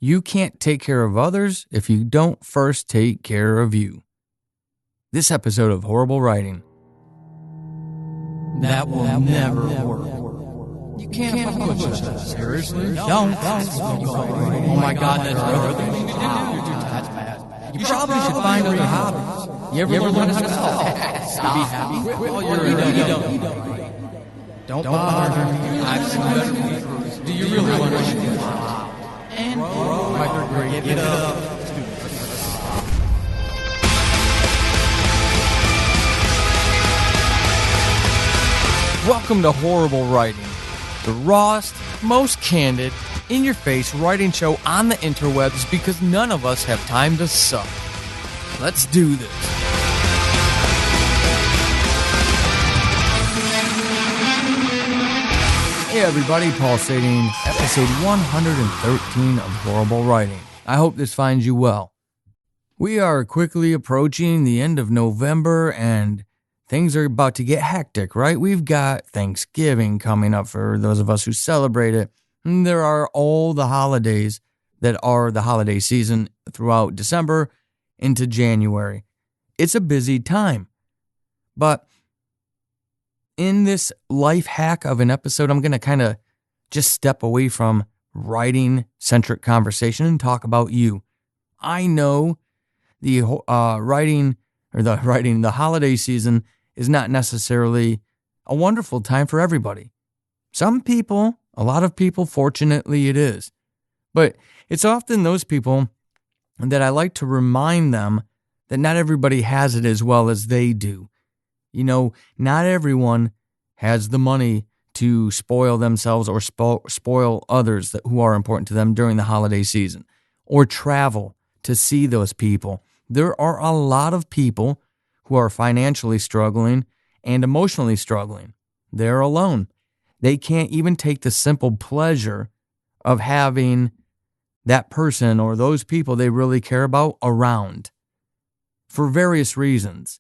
You can't take care of others if you don't first take care of you. This episode of Horrible Writing. That will never work. You can't push that. Seriously? Don't. Oh my God, that's another thing to do. That's bad. You probably should find other hobbies. You ever learn how to stop? Stop. Be happy. Quit while you're Don't bother me. I've seen better. Do you really want to do that? And great. Get up. Welcome to Horrible Writing, the rawest, most candid, in-your-face writing show on the interwebs because none of us have time to suck. Let's do this. Hey everybody, Paul Sading, episode 113 of Horrible Writing. I hope this finds you well. We are quickly approaching the end of November and things are about to get hectic, right? We've got Thanksgiving coming up for those of us who celebrate it. And there are all the holidays that are the holiday season throughout December into January. It's a busy time. But in this life hack of an episode, I'm going to kind of just step away from writing-centric conversation and talk about you. I know the holiday season is not necessarily a wonderful time for everybody. Some people, a lot of people, fortunately it is. But it's often those people that I like to remind them that not everybody has it as well as they do. You know, not everyone has the money to spoil themselves or spoil others who are important to them during the holiday season, or travel to see those people. There are a lot of people who are financially struggling and emotionally struggling. They're alone. They can't even take the simple pleasure of having that person or those people they really care about around for various reasons.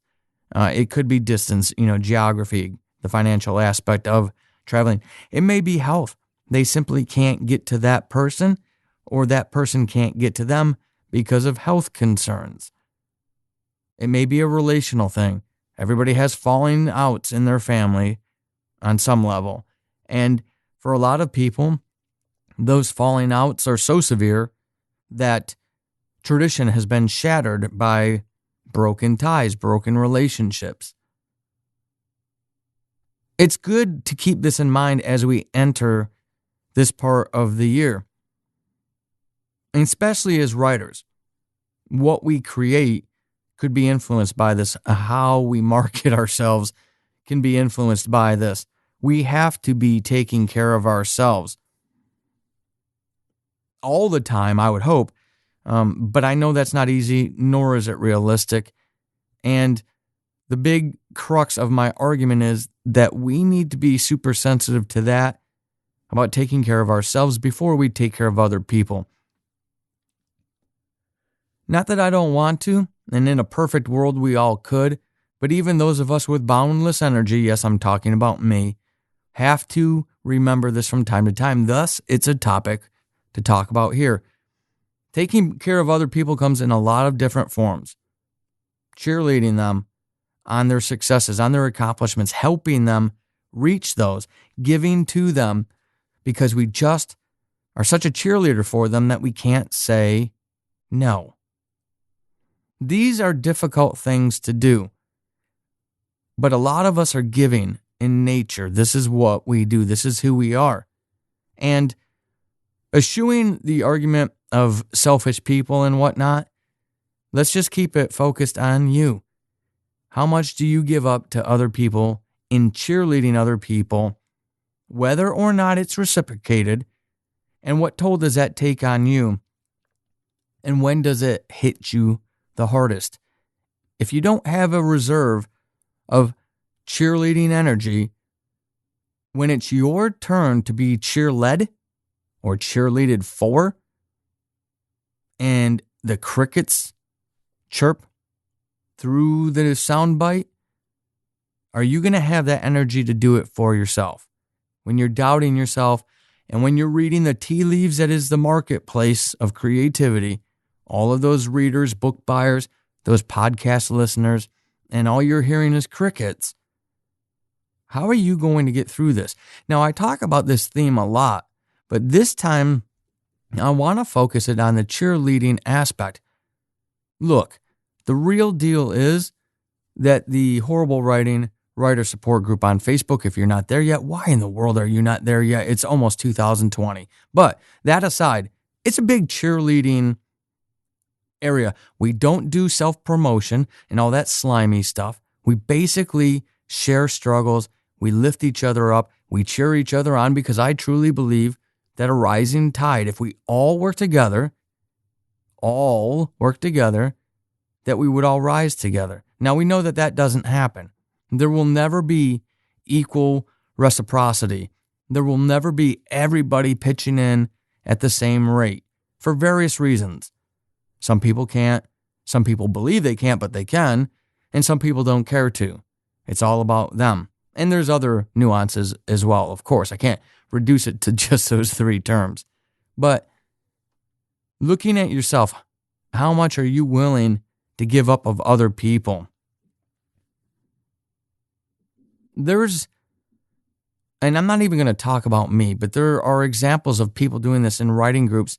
It could be distance, geography, the financial aspect of traveling. It may be health. They simply can't get to that person, or that person can't get to them because of health concerns. It may be a relational thing. Everybody has falling outs in their family on some level. And for a lot of people, those falling outs are so severe that tradition has been shattered by broken ties, broken relationships. It's good to keep this in mind as we enter this part of the year. And especially as writers, what we create could be influenced by this. How we market ourselves can be influenced by this. We have to be taking care of ourselves all the time, I would hope. But I know that's not easy, nor is it realistic. And the big crux of my argument is that we need to be super sensitive to that, about taking care of ourselves before we take care of other people. Not that I don't want to, and in a perfect world we all could, but even those of us with boundless energy, yes, I'm talking about me, have to remember this from time to time. Thus, it's a topic to talk about here. Taking care of other people comes in a lot of different forms. Cheerleading them on their successes, on their accomplishments, helping them reach those, giving to them, because we just are such a cheerleader for them that we can't say no. These are difficult things to do, but a lot of us are giving in nature. This is what we do. This is who we are. And eschewing the argument of selfish people and whatnot, let's just keep it focused on you. How much do you give up to other people in cheerleading other people, whether or not it's reciprocated? And what toll does that take on you? And when does it hit you the hardest? If you don't have a reserve of cheerleading energy, when it's your turn to be cheerled or cheerleaded for, and the crickets chirp through the soundbite, are you going to have that energy to do it for yourself? When you're doubting yourself, And when you're reading the tea leaves that is the marketplace of creativity, all of those readers, book buyers, those podcast listeners, and all you're hearing is crickets, how are you going to get through this? Now, I talk about this theme a lot, but this time I want to focus it on the cheerleading aspect. Look, the real deal is that the Horrible Writing Writer Support Group on Facebook, if you're not there yet, why in the world are you not there yet? It's almost 2020. But that aside, it's a big cheerleading area. We don't do self-promotion and all that slimy stuff. We basically share struggles. We lift each other up. We cheer each other on because I truly believe that a rising tide, if we all work together, that we would all rise together. Now, we know that that doesn't happen. There will never be equal reciprocity. There will never be everybody pitching in at the same rate for various reasons. Some people can't. Some people believe they can't, but they can. And some people don't care to. It's all about them. And there's other nuances as well, of course. I can't reduce it to just those three terms. But looking at yourself, how much are you willing to give up of other people? And I'm not even going to talk about me, but there are examples of people doing this in writing groups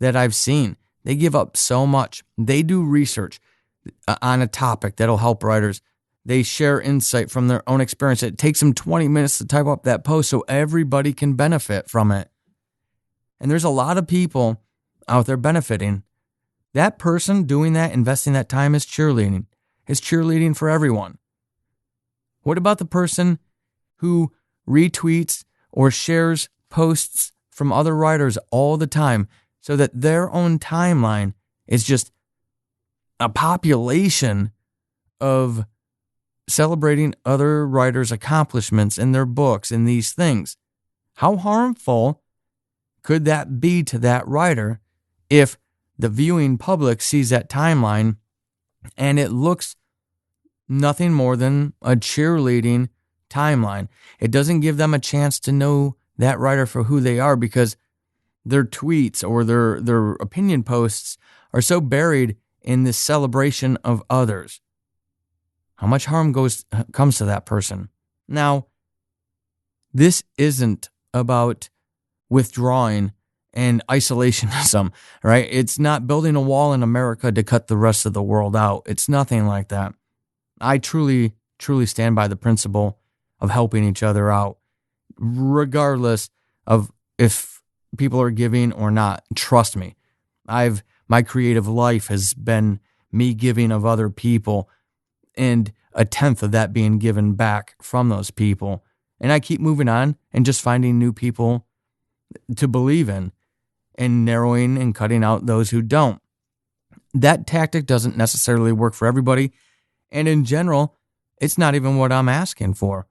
that I've seen. They give up so much. They do research on a topic that'll help writers. They share insight from their own experience. It takes them 20 minutes to type up that post so everybody can benefit from it. And there's a lot of people out there benefiting. That person doing that, investing that time is cheerleading. It's cheerleading for everyone. What about the person who retweets or shares posts from other writers all the time so that their own timeline is just a population of celebrating other writers' accomplishments in their books and these things? How harmful could that be to that writer if the viewing public sees that timeline and it looks nothing more than a cheerleading timeline? It doesn't give them a chance to know that writer for who they are because their tweets or their opinion posts are so buried in this celebration of others. How much harm comes to that person? Now, this isn't about withdrawing and isolationism, right? It's not building a wall in America to cut the rest of the world out. It's nothing like that. I truly, truly stand by the principle of helping each other out, regardless of if people are giving or not. Trust me, my creative life has been me giving of other people and a tenth of that being given back from those people. And I keep moving on and just finding new people to believe in and narrowing and cutting out those who don't. That tactic doesn't necessarily work for everybody. And in general, it's not even what I'm asking for.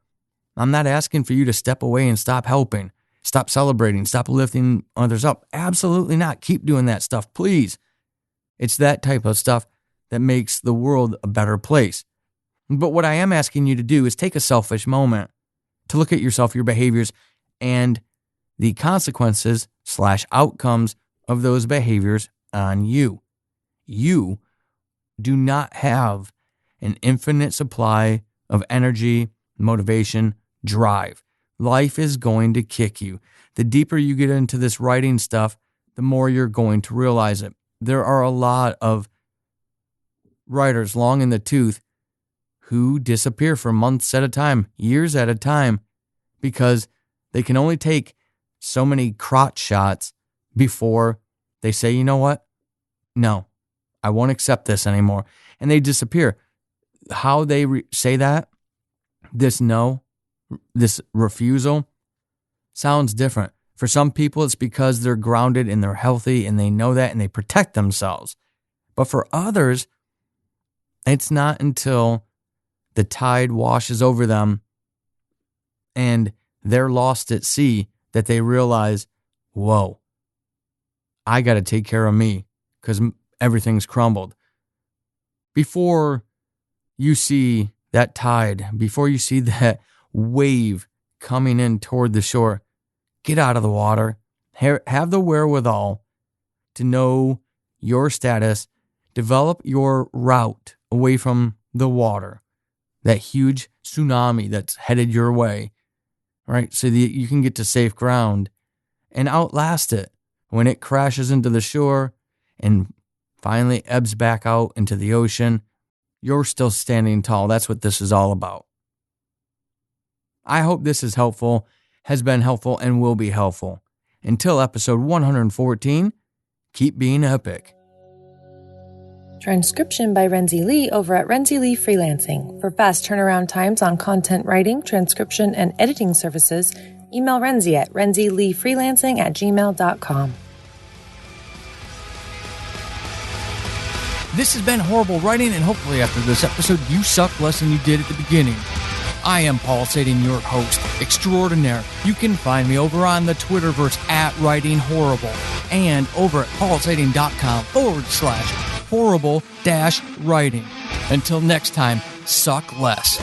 I'm not asking for you to step away and stop helping, stop celebrating, stop lifting others up. Absolutely not. Keep doing that stuff, please. It's that type of stuff that makes the world a better place. But what I am asking you to do is take a selfish moment to look at yourself, your behaviors, and the consequences / outcomes of those behaviors on you. You do not have an infinite supply of energy, motivation, drive. Life is going to kick you. The deeper you get into this writing stuff, the more you're going to realize it. There are a lot of writers long in the tooth who disappear for months at a time, years at a time, because they can only take so many crotch shots before they say, you know what? No, I won't accept this anymore. And they disappear. How they say that, this no, this refusal, sounds different. For some people, it's because they're grounded and they're healthy and they know that and they protect themselves. But for others, it's not until the tide washes over them and they're lost at sea that they realize, whoa, I got to take care of me because everything's crumbled. Before you see that tide, before you see that wave coming in toward the shore, get out of the water. Have the wherewithal to know your status. Develop your route away from the water, that huge tsunami that's headed your way, right? So that you can get to safe ground and outlast it. When it crashes into the shore and finally ebbs back out into the ocean, you're still standing tall. That's what this is all about. I hope this is helpful, has been helpful, and will be helpful. Until episode 114, keep being epic. Transcription by Renzi Lee over at Renzi Lee Freelancing. For fast turnaround times on content writing, transcription, and editing services, email Renzi at renzileefreelancing@gmail.com. This has been Horrible Writing, and hopefully after this episode, you suck less than you did at the beginning. I am Paul Sading, your host extraordinaire. You can find me over on the Twitterverse at Writing Horrible and over at paulsading.com/horrible-writing. Until next time, suck less.